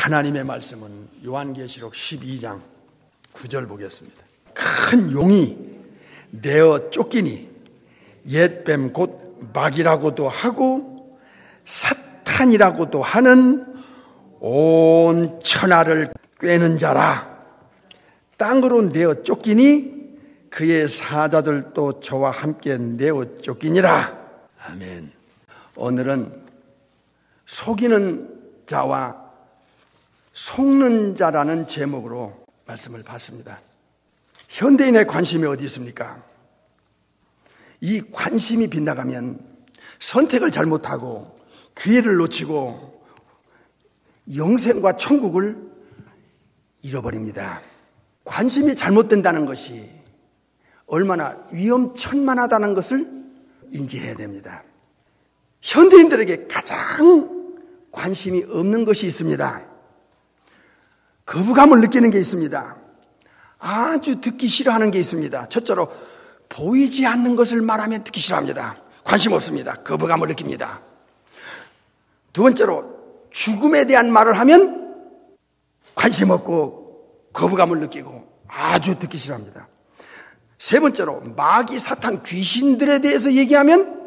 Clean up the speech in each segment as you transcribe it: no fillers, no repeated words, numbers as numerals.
하나님의 말씀은 요한계시록 12장 9절 보겠습니다. 큰 용이 내어 쫓기니 옛뱀 곧 마귀라고도 하고 사탄이라고도 하는 온 천하를 꿰는 자라. 땅으로 내어 쫓기니 그의 사자들도 저와 함께 내어 쫓기니라. 아멘. 오늘은 속이는 자와 속는 자라는 제목으로 말씀을 봤습니다. 현대인의 관심이 어디 있습니까? 이 관심이 빗나가면 선택을 잘못하고 기회를 놓치고 영생과 천국을 잃어버립니다. 관심이 잘못된다는 것이 얼마나 위험천만하다는 것을 인지해야 됩니다. 현대인들에게 가장 관심이 없는 것이 있습니다. 거부감을 느끼는 게 있습니다. 아주 듣기 싫어하는 게 있습니다. 첫째로 보이지 않는 것을 말하면 듣기 싫어합니다. 관심 없습니다. 거부감을 느낍니다. 두 번째로 죽음에 대한 말을 하면 관심 없고 거부감을 느끼고 아주 듣기 싫어합니다. 세 번째로 마귀, 사탄, 귀신들에 대해서 얘기하면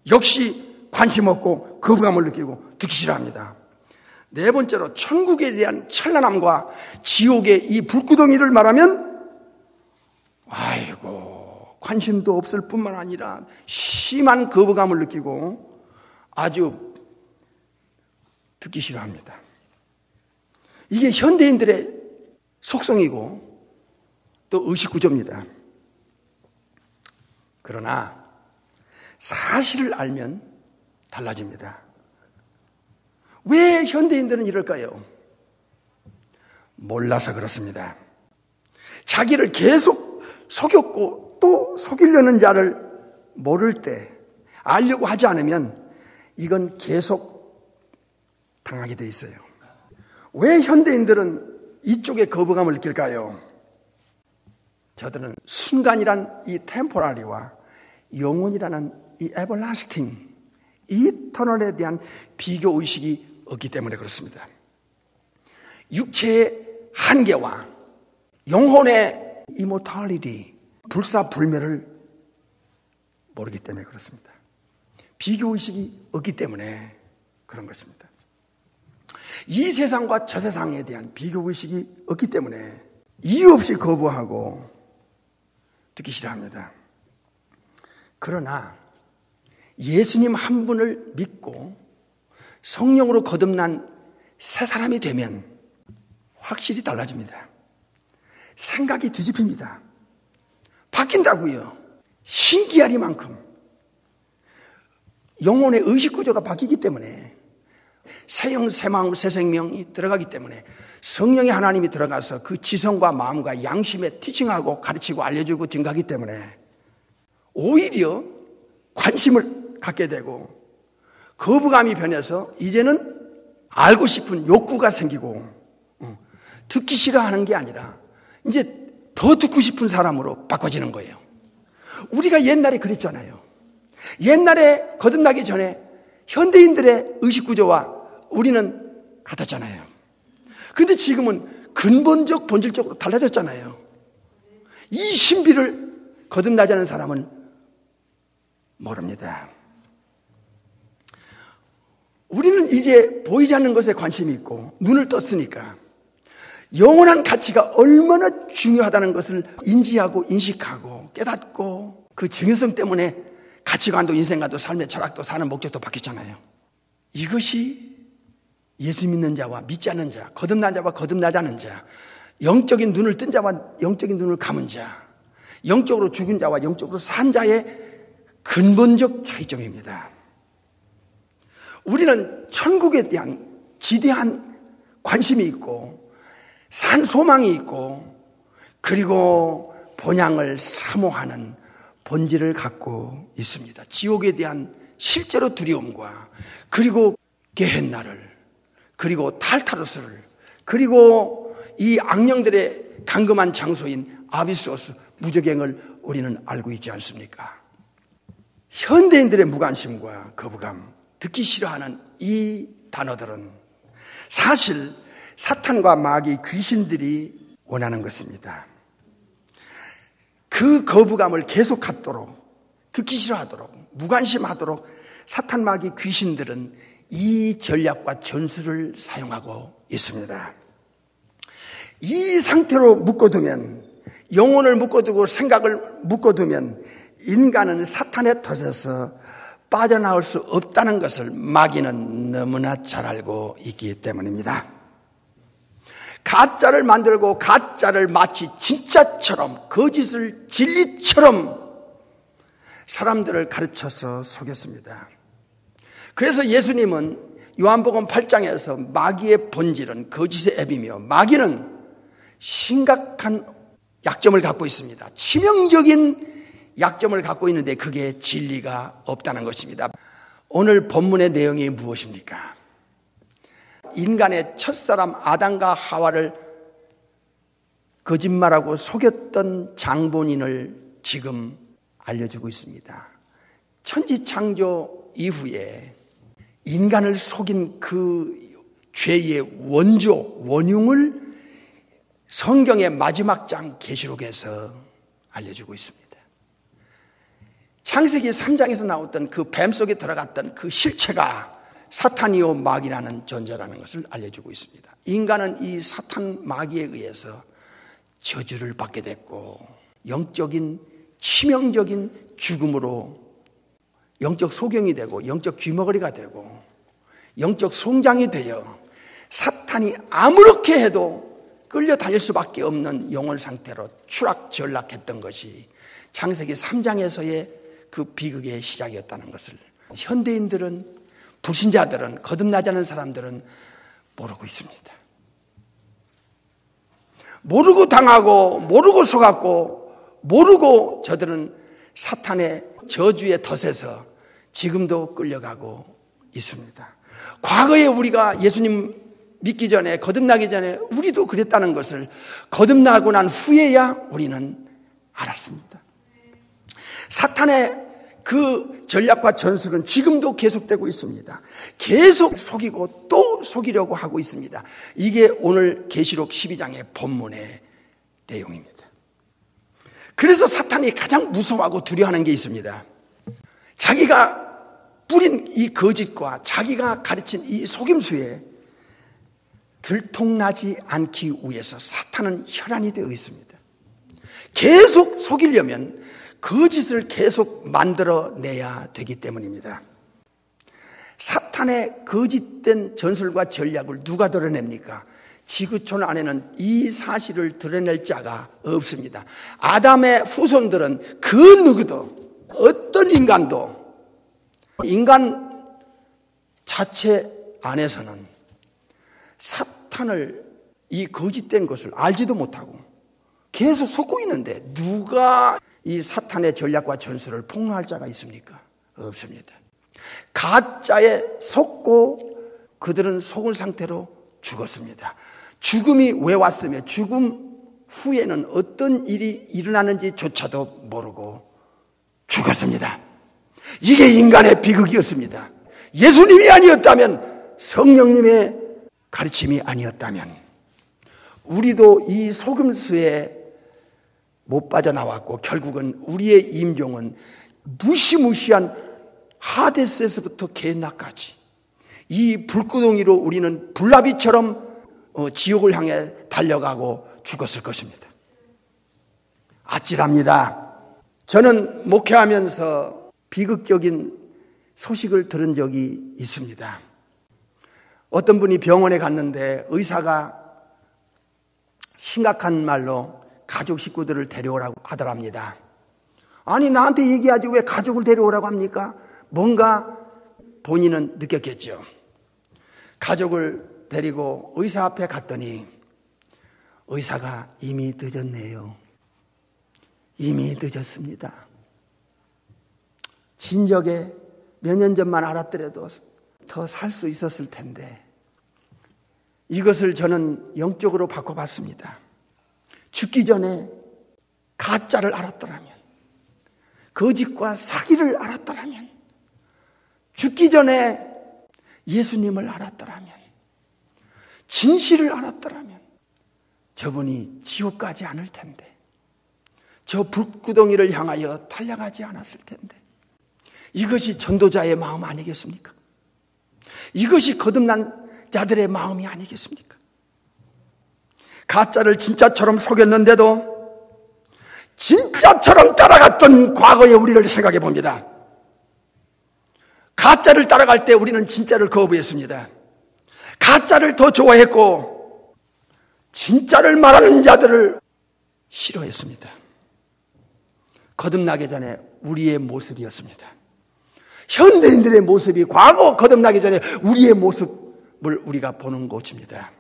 역시 관심 없고 거부감을 느끼고 듣기 싫어합니다. 네 번째로 천국에 대한 찬란함과 지옥의 이 불구덩이를 말하면 아이고 관심도 없을 뿐만 아니라 심한 거부감을 느끼고 아주 듣기 싫어합니다. 이게 현대인들의 속성이고 또 의식구조입니다. 그러나 사실을 알면 달라집니다. 왜 현대인들은 이럴까요? 몰라서 그렇습니다. 자기를 계속 속였고 또 속이려는 자를 모를 때 알려고 하지 않으면 이건 계속 당하게 돼 있어요. 왜 현대인들은 이쪽에 거부감을 느낄까요? 저들은 순간이란 이 템포라리와 영원이라는 이 에버라스팅, 이터널에 대한 비교의식이 없기 때문에 그렇습니다. 육체의 한계와 영혼의 이모탈리티, 불사불멸을 모르기 때문에 그렇습니다. 비교의식이 없기 때문에 그런 것입니다. 이 세상과 저 세상에 대한 비교의식이 없기 때문에 이유 없이 거부하고 듣기 싫어합니다. 그러나 예수님 한 분을 믿고 성령으로 거듭난 새 사람이 되면 확실히 달라집니다. 생각이 뒤집힙니다. 바뀐다고요. 신기하리만큼 영혼의 의식구조가 바뀌기 때문에 새 영, 새 마음, 새 생명이 들어가기 때문에 성령의 하나님이 들어가서 그 지성과 마음과 양심에 티칭하고 가르치고 알려주고 증가하기 때문에 오히려 관심을 갖게 되고 거부감이 변해서 이제는 알고 싶은 욕구가 생기고 듣기 싫어하는 게 아니라 이제 더 듣고 싶은 사람으로 바꿔지는 거예요. 우리가 옛날에 그랬잖아요. 옛날에 거듭나기 전에 현대인들의 의식구조와 우리는 같았잖아요. 그런데 지금은 근본적 본질적으로 달라졌잖아요. 이 신비를 거듭나지 않은 사람은 모릅니다. 우리는 이제 보이지 않는 것에 관심이 있고 눈을 떴으니까 영원한 가치가 얼마나 중요하다는 것을 인지하고 인식하고 깨닫고 그 중요성 때문에 가치관도 인생관도 삶의 철학도 사는 목적도 바뀌었잖아요. 이것이 예수 믿는 자와 믿지 않는 자, 거듭난 자와 거듭나지 않은 자, 영적인 눈을 뜬 자와 영적인 눈을 감은 자, 영적으로 죽은 자와 영적으로 산 자의 근본적 차이점입니다. 우리는 천국에 대한 지대한 관심이 있고 산 소망이 있고 그리고 본향을 사모하는 본질을 갖고 있습니다. 지옥에 대한 실제로 두려움과 그리고 게헨나를 그리고 탈타루스를 그리고 이 악령들의 강금한 장소인 아비소스 무저갱을 우리는 알고 있지 않습니까? 현대인들의 무관심과 거부감, 듣기 싫어하는 이 단어들은 사실 사탄과 마귀, 귀신들이 원하는 것입니다. 그 거부감을 계속 갖도록, 듣기 싫어하도록, 무관심하도록 사탄, 마귀, 귀신들은 이 전략과 전술을 사용하고 있습니다. 이 상태로 묶어두면, 영혼을 묶어두고 생각을 묶어두면 인간은 사탄의 덫에서 빠져나올 수 없다는 것을 마귀는 너무나 잘 알고 있기 때문입니다. 가짜를 만들고 가짜를 마치 진짜처럼, 거짓을 진리처럼 사람들을 가르쳐서 속였습니다. 그래서 예수님은 요한복음 8장에서 마귀의 본질은 거짓의 앱이며 마귀는 심각한 약점을 갖고 있습니다. 치명적인 약점을 갖고 있는데 그게 진리가 없다는 것입니다. 오늘 본문의 내용이 무엇입니까? 인간의 첫사람 아담과 하와를 거짓말하고 속였던 장본인을 지금 알려주고 있습니다. 천지창조 이후에 인간을 속인 그 죄의 원흉을 성경의 마지막 장 계시록에서 알려주고 있습니다. 창세기 3장에서 나왔던 그 뱀 속에 들어갔던 그 실체가 사탄이요 마귀라는 존재라는 것을 알려주고 있습니다. 인간은 이 사탄 마귀에 의해서 저주를 받게 됐고 영적인 치명적인 죽음으로 영적 소경이 되고 영적 귀머거리가 되고 영적 송장이 되어 사탄이 아무렇게 해도 끌려다닐 수밖에 없는 영혼 상태로 추락전락했던 것이 창세기 3장에서의 그 비극의 시작이었다는 것을 현대인들은, 불신자들은, 거듭나지 않은 사람들은 모르고 있습니다. 모르고 당하고 모르고 속았고 모르고 저들은 사탄의 저주의 덫에서 지금도 끌려가고 있습니다. 과거에 우리가 예수님 믿기 전에, 거듭나기 전에 우리도 그랬다는 것을 거듭나고 난 후에야 우리는 알았습니다. 사탄의 그 전략과 전술은 지금도 계속되고 있습니다. 계속 속이고 또 속이려고 하고 있습니다. 이게 오늘 계시록 12장의 본문의 내용입니다. 그래서 사탄이 가장 무서워하고 두려워하는 게 있습니다. 자기가 뿌린 이 거짓과 자기가 가르친 이 속임수에 들통나지 않기 위해서 사탄은 혈안이 되어 있습니다. 계속 속이려면 거짓을 계속 만들어내야 되기 때문입니다. 사탄의 거짓된 전술과 전략을 누가 드러냅니까? 지구촌 안에는 이 사실을 드러낼 자가 없습니다. 아담의 후손들은 그 누구도, 어떤 인간도 인간 자체 안에서는 사탄을, 이 거짓된 것을 알지도 못하고 계속 속고 있는데 누가 이 사탄의 전략과 전술을 폭로할 자가 있습니까? 없습니다. 가짜에 속고 그들은 속은 상태로 죽었습니다. 죽음이 왜 왔으며 죽음 후에는 어떤 일이 일어나는지조차도 모르고 죽었습니다. 이게 인간의 비극이었습니다. 예수님이 아니었다면, 성령님의 가르침이 아니었다면 우리도 이 속임수에 못 빠져나왔고 결국은 우리의 임종은 무시무시한 하데스에서부터 게나까지 이 불구덩이로 우리는 불나비처럼 지옥을 향해 달려가고 죽었을 것입니다. 아찔합니다. 저는 목회하면서 비극적인 소식을 들은 적이 있습니다. 어떤 분이 병원에 갔는데 의사가 심각한 말로 가족 식구들을 데려오라고 하더랍니다. 아니, 나한테 얘기하지 왜 가족을 데려오라고 합니까? 뭔가 본인은 느꼈겠죠. 가족을 데리고 의사 앞에 갔더니 의사가 이미 늦었네요. 이미 늦었습니다. 진작에 몇 년 전만 알았더라도 더 살 수 있었을 텐데, 이것을 저는 영적으로 바꿔봤습니다. 죽기 전에 가짜를 알았더라면, 거짓과 사기를 알았더라면, 죽기 전에 예수님을 알았더라면, 진실을 알았더라면 저분이 지옥 가지 않을 텐데, 저 불구덩이를 향하여 달려가지 않았을 텐데. 이것이 전도자의 마음 아니겠습니까? 이것이 거듭난 자들의 마음이 아니겠습니까? 가짜를 진짜처럼 속였는데도 진짜처럼 따라갔던 과거의 우리를 생각해 봅니다. 가짜를 따라갈 때 우리는 진짜를 거부했습니다. 가짜를 더 좋아했고 진짜를 말하는 자들을 싫어했습니다. 거듭나기 전에 우리의 모습이었습니다. 현대인들의 모습이 과거 거듭나기 전에 우리의 모습을 우리가 보는 것입니다.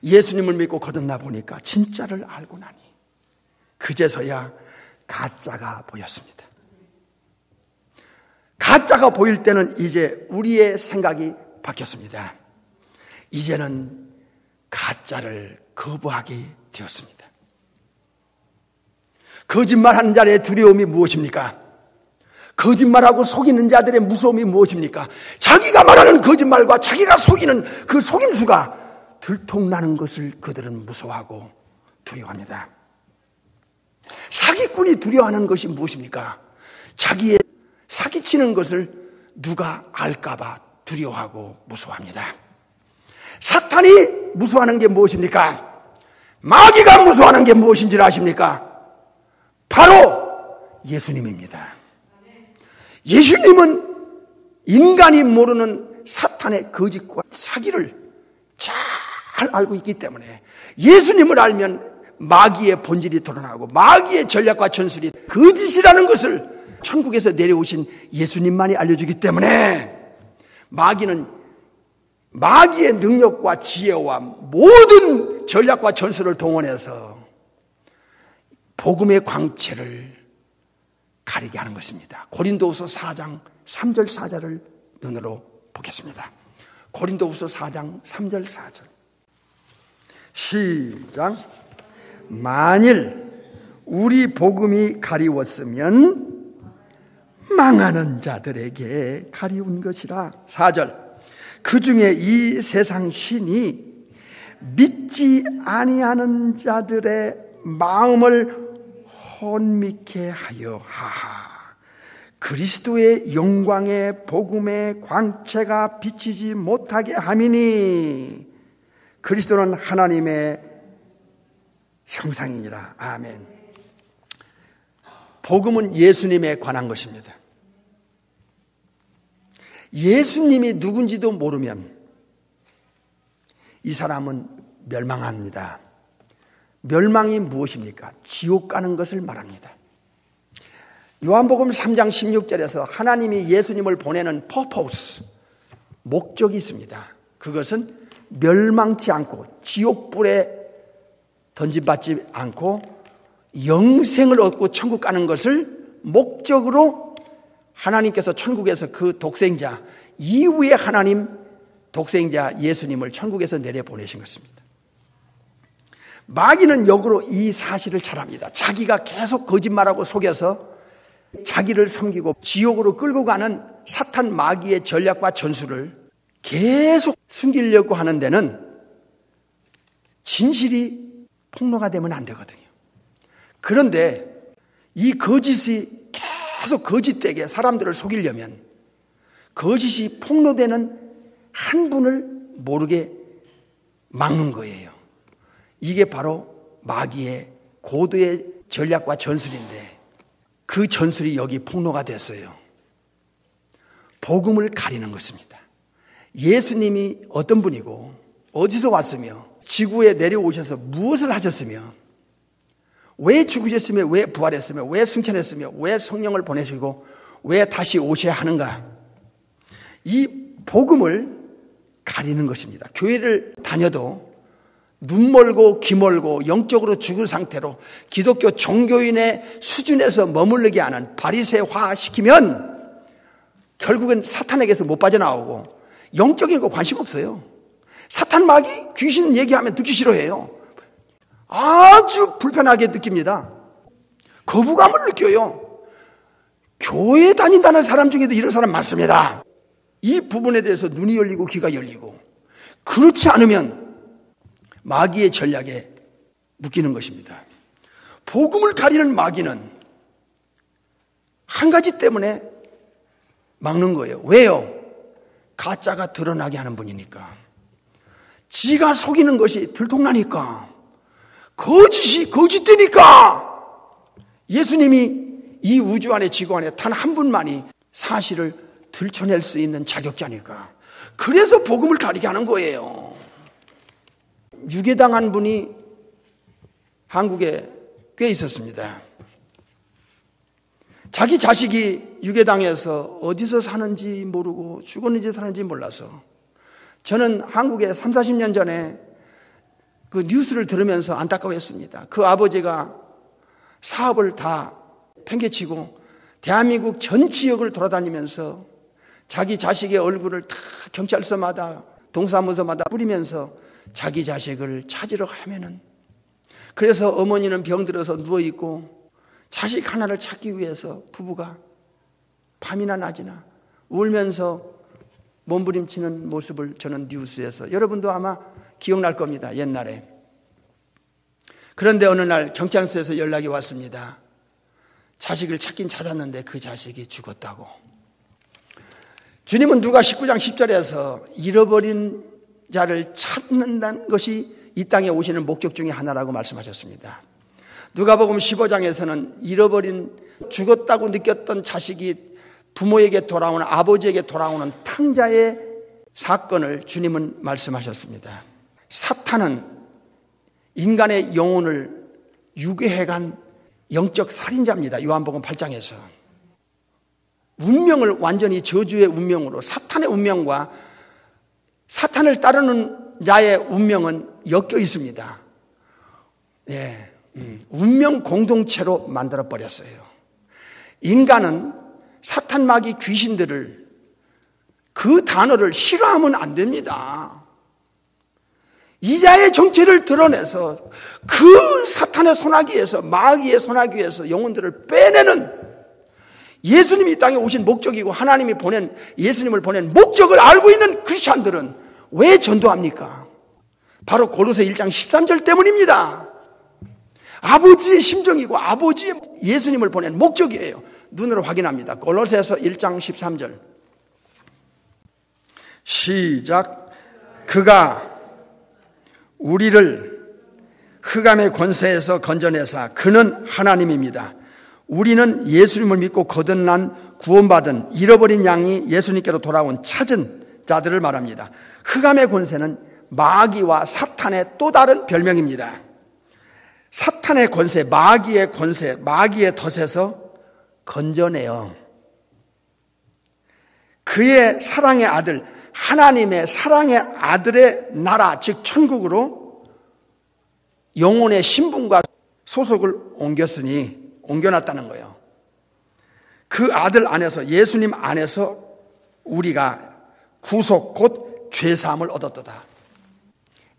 예수님을 믿고 거듭나 보니까 진짜를 알고 나니 그제서야 가짜가 보였습니다. 가짜가 보일 때는 이제 우리의 생각이 바뀌었습니다. 이제는 가짜를 거부하게 되었습니다. 거짓말하는 자의 두려움이 무엇입니까? 거짓말하고 속이는 자들의 무서움이 무엇입니까? 자기가 말하는 거짓말과 자기가 속이는 그 속임수가 들통나는 것을 그들은 무서워하고 두려워합니다. 사기꾼이 두려워하는 것이 무엇입니까? 자기의 사기치는 것을 누가 알까봐 두려워하고 무서워합니다. 사탄이 무서워하는 게 무엇입니까? 마귀가 무서워하는 게 무엇인지 아십니까? 바로 예수님입니다. 예수님은 인간이 모르는 사탄의 거짓과 사기를 잘 알고 있기 때문에 예수님을 알면 마귀의 본질이 드러나고 마귀의 전략과 전술이 거짓이라는 것을 천국에서 내려오신 예수님만이 알려주기 때문에 마귀는 마귀의 능력과 지혜와 모든 전략과 전술을 동원해서 복음의 광채를 가리게 하는 것입니다. 고린도후서 4장 3절 4절을 눈으로 보겠습니다. 고린도후서 4장 3절 4절 시작. 만일 우리 복음이 가리웠으면 망하는 자들에게 가리운 것이라. 4절. 그 중에 이 세상 신이 믿지 아니하는 자들의 마음을 혼미케 하여 하하. 그리스도의 영광의 복음의 광채가 비치지 못하게 함이니 그리스도는 하나님의 형상이니라. 아멘. 복음은 예수님에 관한 것입니다. 예수님이 누군지도 모르면 이 사람은 멸망합니다. 멸망이 무엇입니까? 지옥 가는 것을 말합니다. 요한복음 3장 16절에서 하나님이 예수님을 보내는 purpose, 목적이 있습니다. 그것은 멸망치 않고 지옥불에 던짐받지 않고 영생을 얻고 천국 가는 것을 목적으로 하나님께서 천국에서 그 독생자 이후에 하나님 독생자 예수님을 천국에서 내려보내신 것입니다. 마귀는 역으로 이 사실을 잘 압니다. 자기가 계속 거짓말하고 속여서 자기를 섬기고 지옥으로 끌고 가는 사탄 마귀의 전략과 전술을 계속 숨기려고 하는 데는 진실이 폭로가 되면 안 되거든요. 그런데 이 거짓이 계속 거짓되게 사람들을 속이려면 거짓이 폭로되는 한 분을 모르게 막는 거예요. 이게 바로 마귀의 고도의 전략과 전술인데 그 전술이 여기 폭로가 됐어요. 복음을 가리는 것입니다. 예수님이 어떤 분이고 어디서 왔으며 지구에 내려오셔서 무엇을 하셨으며 왜 죽으셨으며 왜 부활했으며 왜 승천했으며 왜 성령을 보내시고 왜 다시 오셔야 하는가. 이 복음을 가리는 것입니다. 교회를 다녀도 눈 멀고 귀 멀고 영적으로 죽은 상태로 기독교 종교인의 수준에서 머무르게 하는 바리새화 시키면 결국은 사탄에게서 못 빠져나오고 영적인 거 관심 없어요. 사탄 마귀 귀신 얘기하면 듣기 싫어해요. 아주 불편하게 느낍니다. 거부감을 느껴요. 교회 다닌다는 사람 중에도 이런 사람 많습니다. 이 부분에 대해서 눈이 열리고 귀가 열리고 그렇지 않으면 마귀의 전략에 묶이는 것입니다. 복음을 가리는 마귀는 한 가지 때문에 막는 거예요. 왜요? 가짜가 드러나게 하는 분이니까. 지가 속이는 것이 들통나니까. 거짓이 거짓되니까. 예수님이 이 우주 안에 지구 안에 단 한 분만이 사실을 들춰낼 수 있는 자격자니까. 그래서 복음을 가리게 하는 거예요. 유괴당한 분이 한국에 꽤 있었습니다. 자기 자식이 유괴당해서 어디서 사는지 모르고 죽었는지 사는지 몰라서 저는 한국에 30, 40년 전에 그 뉴스를 들으면서 안타까워했습니다. 그 아버지가 사업을 다 팽개치고 대한민국 전 지역을 돌아다니면서 자기 자식의 얼굴을 다 경찰서마다 동사무소마다 뿌리면서 자기 자식을 찾으러 가면은 그래서 어머니는 병들어서 누워있고 자식 하나를 찾기 위해서 부부가 밤이나 낮이나 울면서 몸부림치는 모습을 저는 뉴스에서 여러분도 아마 기억날 겁니다. 옛날에. 그런데 어느 날 경찰서에서 연락이 왔습니다. 자식을 찾긴 찾았는데 그 자식이 죽었다고. 주님은 누가 19장 10절에서 잃어버린 자를 찾는다는 것이 이 땅에 오시는 목적 중에 하나라고 말씀하셨습니다. 누가복음 15장에서는 잃어버린 죽었다고 느꼈던 자식이 부모에게 돌아오는 아버지에게 돌아오는 탕자의 사건을 주님은 말씀하셨습니다. 사탄은 인간의 영혼을 유괴해간 영적 살인자입니다. 요한복음 8장에서. 운명을 완전히 저주의 운명으로 사탄의 운명과 사탄을 따르는 자의 운명은 엮여 있습니다. 예, 운명 공동체로 만들어버렸어요. 인간은 사탄 마귀 귀신들을 그 단어를 싫어하면 안 됩니다. 이자의 정체를 드러내서 그 사탄의 손아귀에서 마귀의 손아귀에서 영혼들을 빼내는 예수님이 이 땅에 오신 목적이고 하나님이 보낸 예수님을 보낸 목적을 알고 있는 크리스찬들은 왜 전도합니까? 바로 골로새 1장 13절 때문입니다. 아버지의 심정이고 아버지의 예수님을 보낸 목적이에요. 눈으로 확인합니다. 골로새서 1장 13절 시작. 그가 우리를 흑암의 권세에서 건져내사 그는 하나님입니다. 우리는 예수님을 믿고 거듭난 구원받은 잃어버린 양이 예수님께로 돌아온 찾은 자들을 말합니다. 흑암의 권세는 마귀와 사탄의 또 다른 별명입니다. 사탄의 권세, 마귀의 권세, 마귀의 덫에서 건져내어 그의 사랑의 아들, 하나님의 사랑의 아들의 나라, 즉 천국으로 영혼의 신분과 소속을 옮겨놨다는 거예요. 그 아들 안에서, 예수님 안에서 우리가 구속 곧 죄사함을 얻었도다.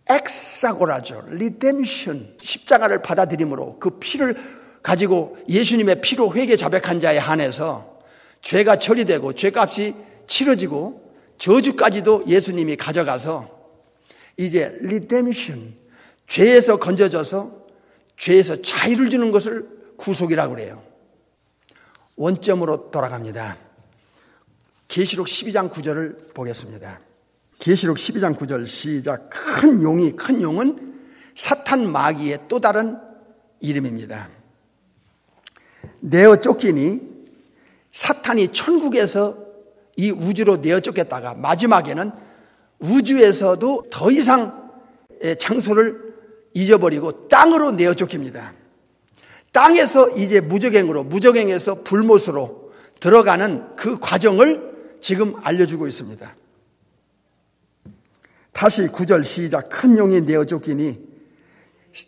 엑사고라죠. 리뎀션. 십자가를 받아들임으로 그 피를 가지고 예수님의 피로 회개 자백한 자에 한해서 죄가 처리되고 죄값이 치러지고 저주까지도 예수님이 가져가서 이제 리뎀션, 죄에서 건져져서 죄에서 자유를 주는 것을 구속이라고 그래요. 원점으로 돌아갑니다. 계시록 12장 9절을 보겠습니다. 계시록 12장 9절 시작. 큰 용은 사탄 마귀의 또 다른 이름입니다. 내어 쫓기니 사탄이 천국에서 이 우주로 내어 쫓겼다가 마지막에는 우주에서도 더 이상 장소를 잊어버리고 땅으로 내어 쫓깁니다. 땅에서 이제 무적행에서 불못으로 들어가는 그 과정을 지금 알려주고 있습니다. 다시 9절 시작. 큰 용이 내어 쫓기니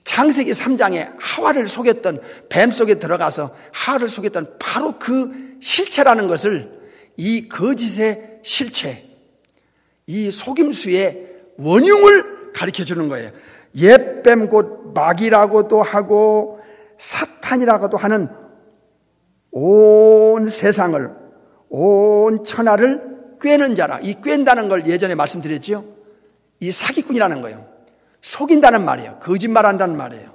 창세기 3장에 하와를 속였던 뱀 속에 들어가서 하와를 속였던 바로 그 실체라는 것을 이 거짓의 실체, 이 속임수의 원흉을 가르쳐 주는 거예요. 옛뱀 곧 마귀라고도 하고 사탄이라고도 하는 온 세상을, 온 천하를 꿰는 자라. 이 꿰는다는 걸 예전에 말씀드렸죠. 이 사기꾼이라는 거예요. 속인다는 말이에요. 거짓말한다는 말이에요.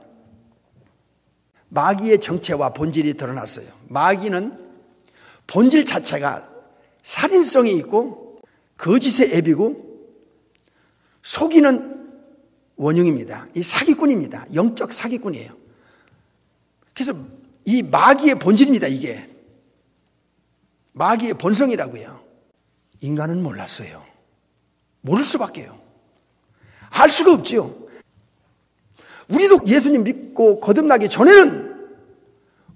마귀의 정체와 본질이 드러났어요. 마귀는 본질 자체가 살인성이 있고 거짓의 앱이고 속이는 원흉입니다. 이 사기꾼입니다. 영적 사기꾼이에요. 그래서 이 마귀의 본질입니다. 이게 마귀의 본성이라고요. 인간은 몰랐어요. 모를 수밖에요. 알 수가 없지요. 우리도 예수님 믿고 거듭나기 전에는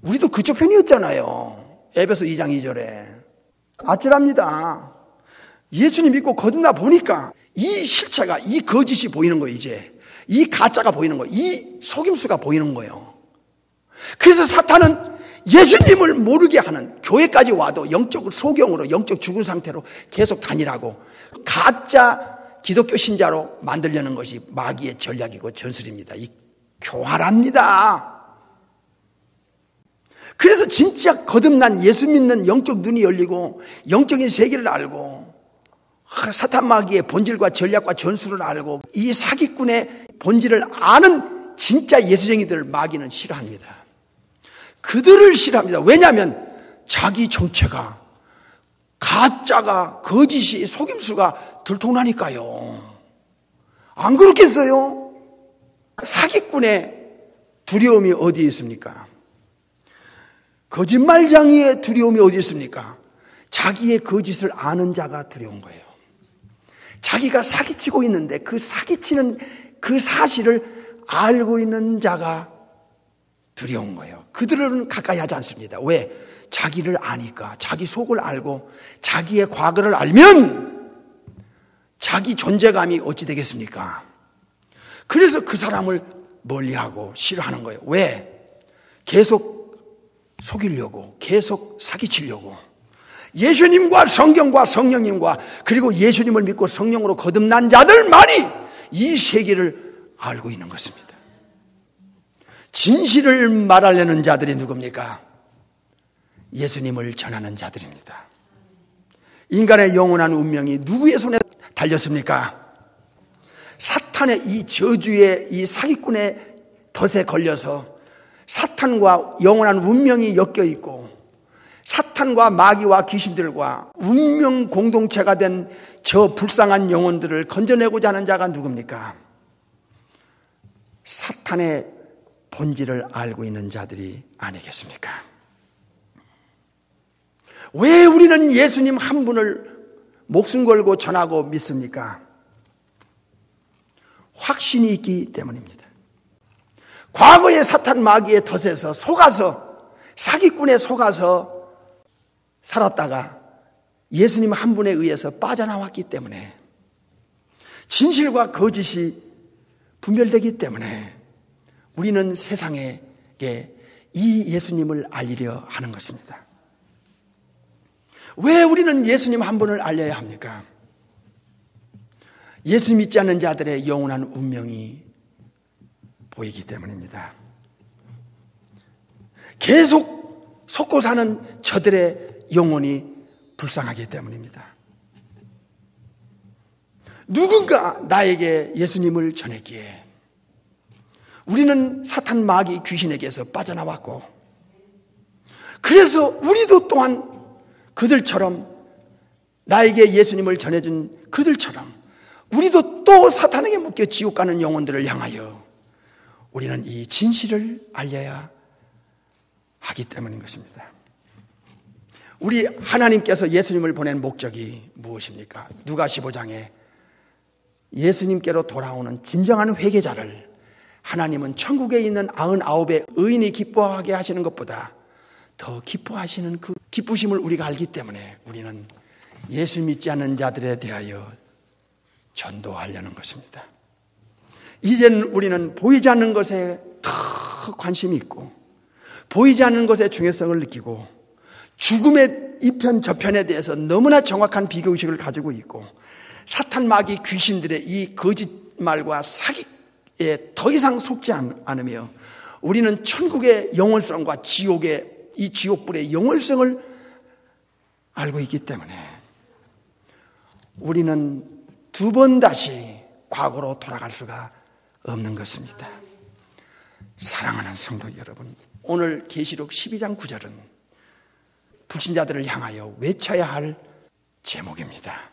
우리도 그쪽 편이었잖아요. 에베소 2장 2절에 아찔합니다. 예수님 믿고 거듭나 보니까 이 실체가, 이 거짓이 보이는 거예요. 이제 이 가짜가 보이는 거예요. 이 속임수가 보이는 거예요. 그래서 사탄은 예수님을 모르게 하는, 교회까지 와도 영적 소경으로, 영적 죽은 상태로 계속 다니라고 가짜 기독교 신자로 만들려는 것이 마귀의 전략이고 전술입니다. 이 교활합니다. 그래서 진짜 거듭난 예수 믿는 영적 눈이 열리고 영적인 세계를 알고 사탄 마귀의 본질과 전략과 전술을 알고 이 사기꾼의 본질을 아는 진짜 예수쟁이들을 마귀는 싫어합니다. 그들을 싫어합니다. 왜냐하면 자기 정체가 가짜가 거짓이 속임수가 들통나니까요. 안 그렇겠어요? 사기꾼의 두려움이 어디에 있습니까? 거짓말장이의 두려움이 어디 있습니까? 자기의 거짓을 아는 자가 두려운 거예요. 자기가 사기치고 있는데 그 사기치는 그 사실을 알고 있는 자가 두려운 거예요. 그들은 가까이 하지 않습니다. 왜? 자기를 아니까, 자기 속을 알고 자기의 과거를 알면 자기 존재감이 어찌 되겠습니까? 그래서 그 사람을 멀리하고 싫어하는 거예요. 왜? 계속 속이려고, 계속 사기치려고. 예수님과 성경과 성령님과 그리고 예수님을 믿고 성령으로 거듭난 자들만이 이 세계를 알고 있는 것입니다. 진실을 말하려는 자들이 누굽니까? 예수님을 전하는 자들입니다. 인간의 영원한 운명이 누구의 손에 달렸습니까? 사탄의 이 저주의 이 사기꾼의 덫에 걸려서 사탄과 영원한 운명이 엮여 있고 사탄과 마귀와 귀신들과 운명 공동체가 된 저 불쌍한 영혼들을 건져내고자 하는 자가 누굽니까? 사탄의 본질을 알고 있는 자들이 아니겠습니까? 왜 우리는 예수님 한 분을 목숨 걸고 전하고 믿습니까? 확신이 있기 때문입니다. 과거의 사탄 마귀의 덫에서 속아서, 사기꾼에 속아서 살았다가 예수님 한 분에 의해서 빠져나왔기 때문에, 진실과 거짓이 분별되기 때문에 우리는 세상에게 이 예수님을 알리려 하는 것입니다. 왜 우리는 예수님 한 분을 알려야 합니까? 예수 믿지 않는 자들의 영원한 운명이 보이기 때문입니다. 계속 속고 사는 저들의 영혼이 불쌍하기 때문입니다. 누군가 나에게 예수님을 전했기에 우리는 사탄 마귀 귀신에게서 빠져나왔고, 그래서 우리도 또한 그들처럼, 나에게 예수님을 전해준 그들처럼 우리도 또 사탄에게 묶여 지옥 가는 영혼들을 향하여 우리는 이 진실을 알려야 하기 때문인 것입니다. 우리 하나님께서 예수님을 보낸 목적이 무엇입니까? 누가 15장에 예수님께로 돌아오는 진정한 회개자를 하나님은 천국에 있는 99의 의인이 기뻐하게 하시는 것보다 더 기뻐하시는 그 기쁘심을 우리가 알기 때문에 우리는 예수 믿지 않는 자들에 대하여 전도하려는 것입니다. 이제는 우리는 보이지 않는 것에 더 관심이 있고, 보이지 않는 것의 중요성을 느끼고, 죽음의 이편 저편에 대해서 너무나 정확한 비교의식을 가지고 있고, 사탄 마귀 귀신들의 이 거짓말과 사기에 더 이상 속지 않으며 우리는 천국의 영원성과 지옥의 이 지옥불의 영원성을 알고 있기 때문에 우리는 두 번 다시 과거로 돌아갈 수가 없는 것입니다. 사랑하는 성도 여러분, 오늘 계시록 12장 9절은 불신자들을 향하여 외쳐야 할 제목입니다.